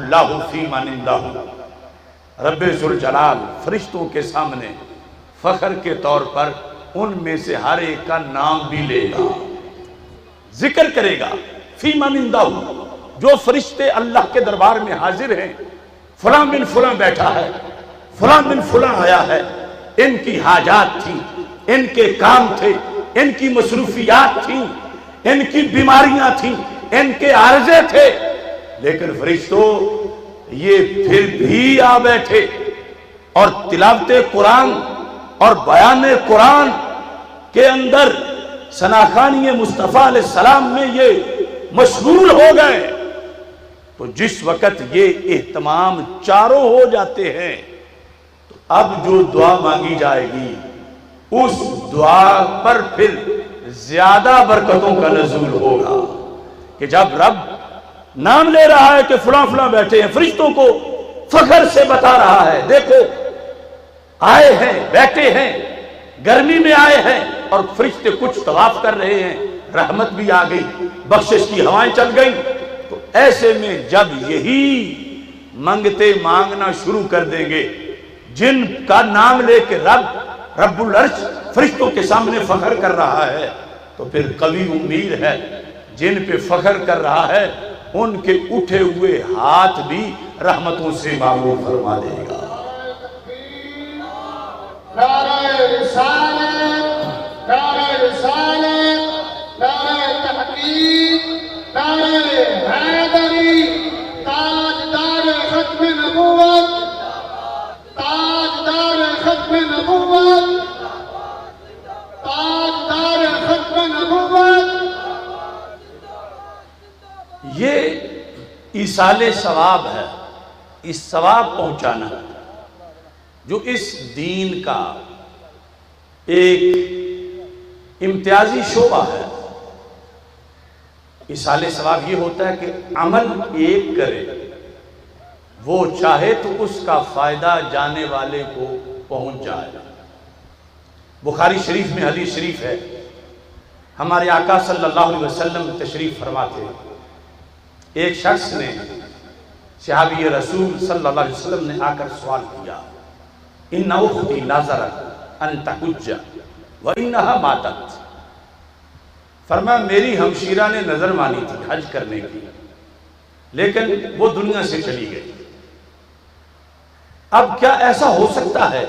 اللہ فی من عنده، رب ذوالجلال فرشتوں کے سامنے فخر کے طور پر ان میں سے ہر ایک کا نام بھی لے گا، ذکر کرے گا فی من عنده، جو فرشتے اللہ کے دربار میں حاضر ہیں، فلاں بن فلاں بیٹھا ہے، فلاں بن فلاں آیا ہے، ان کی حاجات تھیں، ان کے کام تھے، ان کی مصروفیات تھیں، ان کی بیماریاں تھیں، ان کے عارضے تھے، لیکن فرشتوں یہ پھر بھی آ بیٹھے اور تلاوت قرآن اور بیان قرآن کے اندر ثناخوانی مصطفیٰ علیہ السلام میں یہ مشغول ہو گئے۔ تو جس وقت یہ اہتمام چاروں ہو جاتے ہیں تو اب جو دعا مانگی جائے گی اس دعا پر پھر زیادہ برکتوں کا نزول ہوگا، کہ جب رب نام لے رہا ہے کہ فلاں فلاں بیٹھے ہیں، فرشتوں کو فخر سے بتا رہا ہے دیکھو آئے ہیں، بیٹھے ہیں، گرمی میں آئے ہیں، اور فرشتے کچھ طواف کر رہے ہیں، رحمت بھی آ گئی، بخشش کی ہوائیں چل گئیں، تو ایسے میں جب یہی منگتے مانگنا شروع کر دیں گے جن کا نام لے کے رب العرش فرشتوں کے سامنے فخر کر رہا ہے، تو پھر قوی امید ہے جن پہ فخر کر رہا ہے ان کے اٹھے ہوئے ہاتھ بھی رحمتوں سے معمور فرما دے گا۔ نعرہ رسالت، نعرہ رسالت، نعرہ تحقیق، نعرہ حیدری، تاجدار ختم نبوت، تاجدار ختم نبوت، تاجدار ختم نبوت۔ یہ ایصال ثواب ہے، اس ثواب پہنچانا جو اس دین کا ایک امتیازی شعبہ ہے۔ ایصال ثواب یہ ہوتا ہے کہ عمل ایک کرے، وہ چاہے تو اس کا فائدہ جانے والے کو پہنچ جائے۔ بخاری شریف میں حدیث شریف ہے، ہمارے آقا صلی اللہ علیہ وسلم تشریف فرماتے ہیں، ایک شخص نے صحابی رسول صلی اللہ علیہ وسلم نے آ کر سوال کیا، ان اختی ناظرت ان تحج وانہا ماتت، فرمایا میری ہمشیرہ نے نظر مانی تھی حج کرنے کی، لیکن وہ دنیا سے چلی گئی، اب کیا ایسا ہو سکتا ہے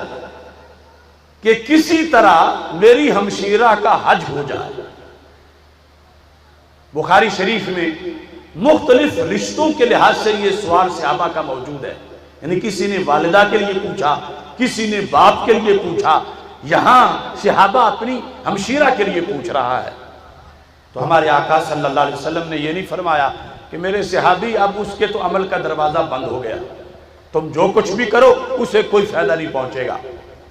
کہ کسی طرح میری ہمشیرہ کا حج ہو جائے؟ بخاری شریف میں مختلف رشتوں کے لحاظ سے یہ سوال صحابہ کا موجود ہے، یعنی کسی نے والدہ کے لیے پوچھا، کسی نے باپ کے لیے پوچھا، یہاں صحابہ اپنی ہمشیرہ کے لیے پوچھ رہا ہے۔ تو ہمارے آقا صلی اللہ علیہ وسلم نے یہ نہیں فرمایا کہ میرے صحابی اب اس کے تو عمل کا دروازہ بند ہو گیا، تم جو کچھ بھی کرو اسے کوئی فائدہ نہیں پہنچے گا،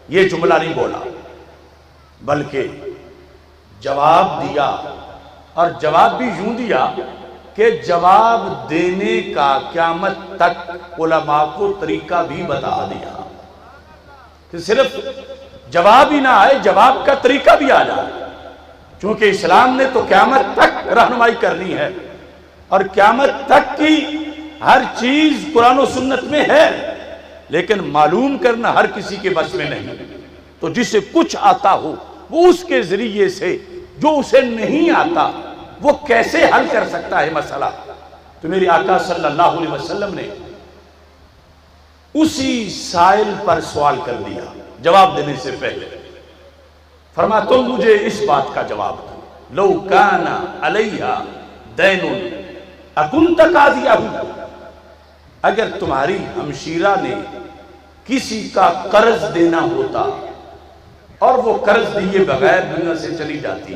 یہ جملہ نہیں بولا، بلکہ جواب دیا، اور جواب بھی یوں دیا کہ جواب دینے کا قیامت تک علماء کو طریقہ بھی بتا دیا، کہ صرف جواب ہی نہ آئے، جواب کا طریقہ بھی آ جائے، چونکہ اسلام نے تو قیامت تک رہنمائی کرنی ہے، اور قیامت تک کی ہر چیز قرآن و سنت میں ہے، لیکن معلوم کرنا ہر کسی کے بس میں نہیں، تو جسے کچھ آتا ہو وہ اس کے ذریعے سے جو اسے نہیں آتا وہ کیسے حل کر سکتا ہے مسئلہ۔ تو میرے آقا صلی اللہ علیہ وسلم نے اسی سائل پر سوال کر دیا جواب دینے سے پہلے، فرمایا تم مجھے اس بات کا جواب دو، لو کان علیہ دین اکنت قاضیہ، اگر تمہاری ہمشیرہ نے کسی کا قرض دینا ہوتا اور وہ قرض دیے بغیر دنیا سے چلی جاتی،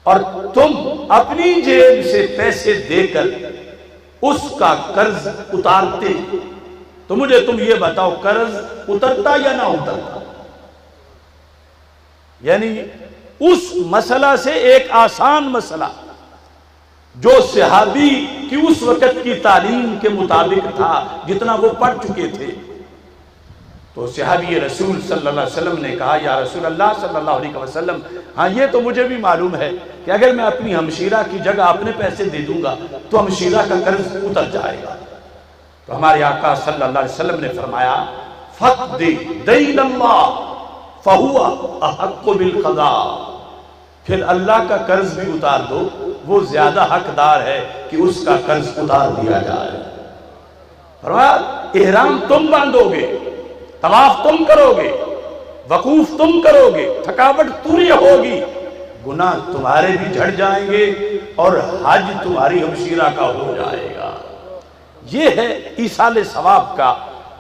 اور تم اپنی جیب سے پیسے دے کر اس کا قرض اتارتے، تو مجھے تم یہ بتاؤ قرض اترتا یا نہ اترتا؟ یعنی اس مسئلہ سے ایک آسان مسئلہ جو صحابی کی اس وقت کی تعلیم کے مطابق تھا، جتنا وہ پڑھ چکے تھے، تو صحابی رسول صلی اللہ علیہ وسلم نے کہا یا رسول اللہ صلی اللہ علیہ وسلم، ہاں یہ تو مجھے بھی معلوم ہے کہ اگر میں اپنی ہمشیرہ کی جگہ اپنے پیسے دے دوں گا تو ہمشیرہ کا قرض اتر جائے گا، تو ہمارے آقا صلی اللہ علیہ وسلم نے فرمایا فَقْدِ دَيْنَ اللَّهِ فَهُوَ أَحَقُّ بِالْقَضَاءِ، پھر اللہ کا قرض بھی اتار دو، وہ زیادہ حقدار ہے کہ اس کا قرض اتار دیا جائے۔ فرمایا احرام تم باندھو گے، طواف تم کرو گے، وقوف تم کرو گے، تھکاوٹ پوری ہوگی، گناہ تمہارے بھی جھڑ جائیں گے اور حج تمہاری ہمشیرہ کا ہو جائے گا۔ یہ ہے ایصال ثواب کا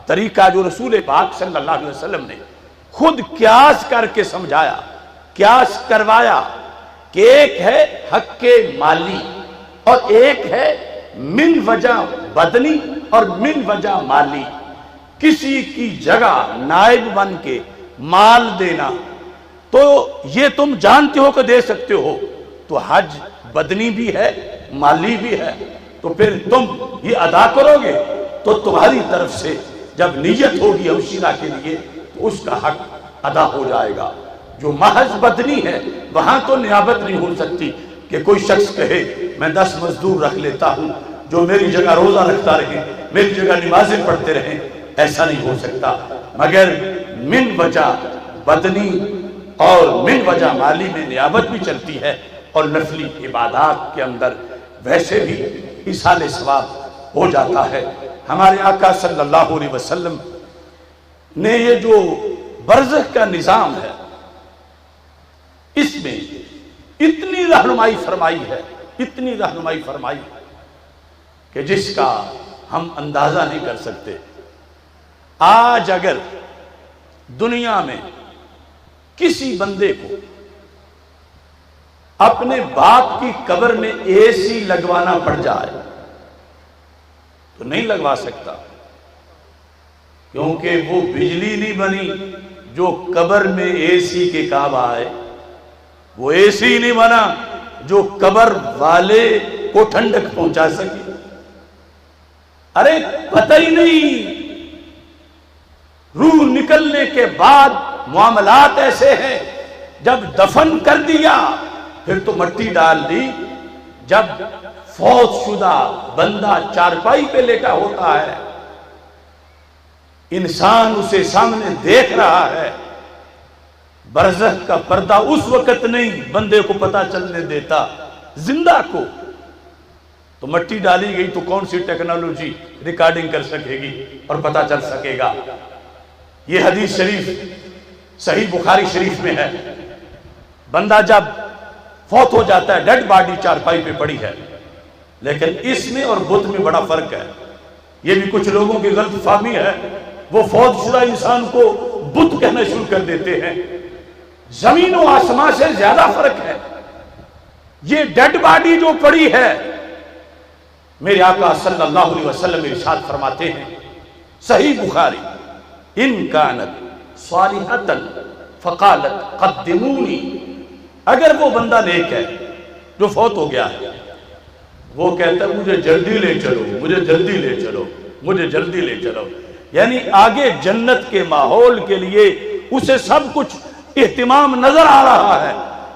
طریقہ جو رسول پاک صلی اللہ علیہ وسلم نے خود قیاس کر کے سمجھایا، قیاس کروایا کہ ایک ہے حق مالی اور ایک ہے من وجہ بدنی اور من وجہ مالی۔ کسی کی جگہ نائب بن کے مال دینا تو یہ تم جانتے ہو کہ دے سکتے ہو، تو حج بدنی بھی ہے مالی بھی ہے، تو پھر تم یہ ادا کرو گے تو تمہاری طرف سے جب نیت ہوگی ہمشیرہ کے لیے تو اس کا حق ادا ہو جائے گا۔ جو محض بدنی ہے وہاں تو نیابت نہیں ہو سکتی کہ کوئی شخص کہے میں 10 مزدور رکھ لیتا ہوں جو میری جگہ روزہ رکھتا رہے، میری جگہ نمازیں پڑھتے رہیں، ایسا نہیں ہو سکتا، مگر من وجہ بدنی اور من وجہ مالی میں نیابت بھی چلتی ہے، اور نفلی عبادات کے اندر ویسے بھی ایصال ثواب ہو جاتا ہے۔ ہمارے آقا صلی اللہ علیہ وسلم نے یہ جو برزخ کا نظام ہے اس میں اتنی رہنمائی فرمائی ہے، اتنی رہنمائی فرمائی کہ جس کا ہم اندازہ نہیں کر سکتے۔ آج اگر دنیا میں کسی بندے کو اپنے باپ کی قبر میں اے سی لگوانا پڑ جائے تو نہیں لگوا سکتا، کیونکہ وہ بجلی نہیں بنی جو قبر میں اے سی کے کام آئے، وہ اے سی نہیں بنا جو قبر والے کو ٹھنڈک پہنچا سکے۔ ارے پتہ ہی نہیں، روح نکلنے کے بعد معاملات ایسے ہیں، جب دفن کر دیا پھر تو مٹی ڈال دی، جب فوت شدہ بندہ چارپائی پہ لیٹا ہوتا ہے، انسان اسے سامنے دیکھ رہا ہے، برزخ کا پردہ اس وقت نہیں بندے کو پتہ چلنے دیتا، زندہ کو تو مٹی ڈالی گئی تو کون سی ٹیکنالوجی ریکارڈنگ کر سکے گی اور پتہ چل سکے گا۔ یہ حدیث شریف صحیح بخاری شریف میں ہے، بندہ جب فوت ہو جاتا ہے ڈیڈ باڈی چارپائی پہ پڑی ہے، لیکن اس میں اور بت میں بڑا فرق ہے۔ یہ بھی کچھ لوگوں کی غلط فہمی ہے، وہ فوت شدہ انسان کو بت کہنا شروع کر دیتے ہیں۔ زمین و آسمان سے زیادہ فرق ہے۔ یہ ڈیڈ باڈی جو پڑی ہے، میرے آقا صلی اللہ علیہ وسلم ارشاد فرماتے ہیں صحیح بخاری، ان کانت صالحۃ فقالت قدمونی، اگر وہ بندہ نیک ہے جو فوت ہو گیا ہے، وہ کہتا ہے مجھے جلدی لے چلو، مجھے جلدی لے چلو، مجھے جلدی لے چلو، یعنی آگے جنت کے ماحول کے لیے اسے سب کچھ اہتمام نظر آ رہا ہے۔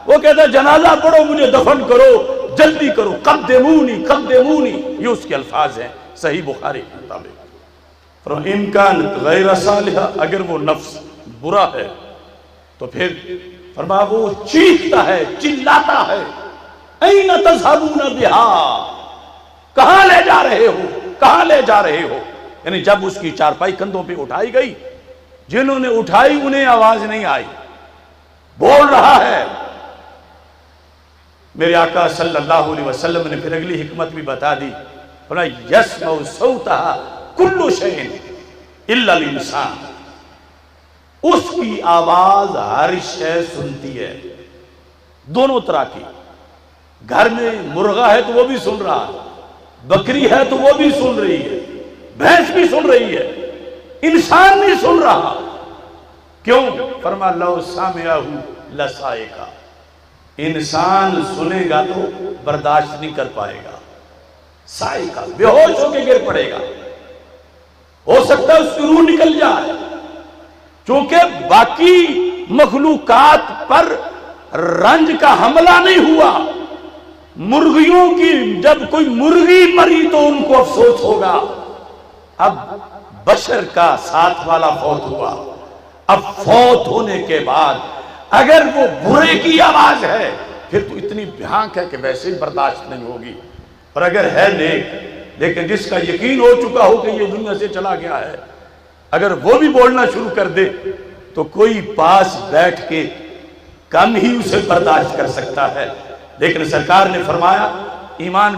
وہ کہتا ہے جنازہ پڑھو، مجھے دفن کرو، جلدی کرو، قدمونی قدمونی، یہ اس کے الفاظ ہیں صحیح بخاری کے مطابق۔ ان کانت غیر صالحہ، اگر وہ نفس برا ہے تو پھر فرمایا وہ چیختا ہے، چلاتا ہے، این تذهبون بها، کہاں لے جا رہے ہو، کہاں لے جا رہے ہو؟ یعنی جب اس کی چارپائی کندھوں پہ اٹھائی گئی، جنہوں نے اٹھائی انہیں آواز نہیں آئی، بول رہا ہے۔ میرے آقا صلی اللہ علیہ وسلم نے پھر اگلی حکمت بھی بتا دی، فرمایا یسمع صوتها کل شیء الا الانسان، اس کی آواز ہر شے سنتی ہے، دونوں طرح کی، گھر میں مرغا ہے تو وہ بھی سن رہا ہے، بکری ہے تو وہ بھی سن رہی ہے، بھینس بھی سن رہی ہے، انسان نہیں سن رہا۔ کیوں؟ فرمایا لو سامعہ لصائقہ، انسان سنے گا تو برداشت نہیں کر پائے گا، صائقہ بے ہوش ہو کے گر پڑے گا، ہو سکتا ہے اس کی روح نکل جائے، چونکہ باقی مخلوقات پر رنج کا حملہ نہیں ہوا۔ مرغیوں کی جب کوئی مرغی مری تو ان کو افسوس ہوگا، اب بشر کا ساتھ والا فوت ہوا، اب فوت ہونے کے بعد اگر وہ برے کی آواز ہے پھر تو اتنی بھیانک ہے کہ ویسے ہی برداشت نہیں ہوگی، اور اگر ہے نیک لیکن جس کا یقین ہو چکا ہو کہ یہ دنیا سے چلا گیا ہے، اگر وہ بھی بولنا شروع کر دے تو کوئی پاس بیٹھ کے کم ہی اسے برداشت کر سکتا ہے۔ لیکن سرکار نے فرمایا ایمان